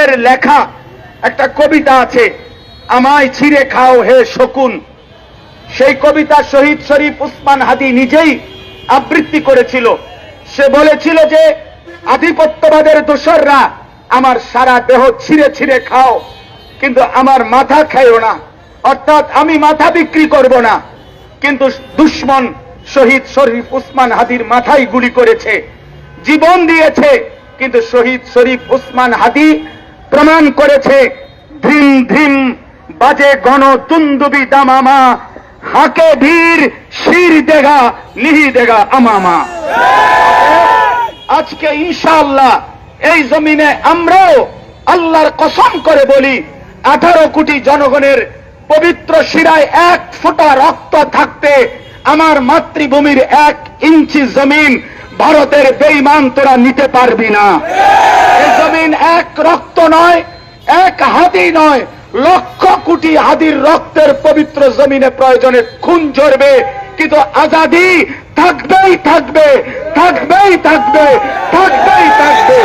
হাদিদের লেখা একটা কবিতা আছে, আমায় ছিঁড়ে খাও হে শকুন। সেই কবিতা শহীদ শরীফ উসমান হাদি নিজেই আবৃত্তি করেছিল। সে বলেছিল যে আধিপত্যবাদের দোসররা আমার সারা দেহ ছিঁড়ে ছিঁড়ে খাও, কিন্তু আমার মাথা খাইও না, অর্থাৎ আমি মাথা বিক্রি করব না। কিন্তু দুশ্মন শহীদ শরীফ উসমান হাদির মাথায় গুলি করেছে, জীবন দিয়েছে, কিন্তু শহীদ শরীফ উসমান হাদি প্রমাণ করেছে ধিম ধিম বাজে গণ তুন্দুবি দামামা, হাকে ভীর শির দেগা নিহি দেগা আমামা। আজকে ইনশাআল্লাহ এই জমিনে আমরাও আল্লাহর কসম করে বলি, 18 কোটি জনগণের পবিত্র শিরায় 1 ফোঁটা রক্ত থাকতে আমার মাতৃভূমির 1 ইঞ্চি জমিন ভারতের বেঈমান তোরা নিতে পারবি না। এই জমিন 1 রক্ত নয়, 1 হাদি নয়, লক্ষ কোটি হাদির রক্তের পবিত্র জমিনে প্রয়োজনে খুন ঝরবে, কিন্তু আজাদি থাকবেই থাকবে, থাকবেই থাকবে, থাকবেই থাকবে।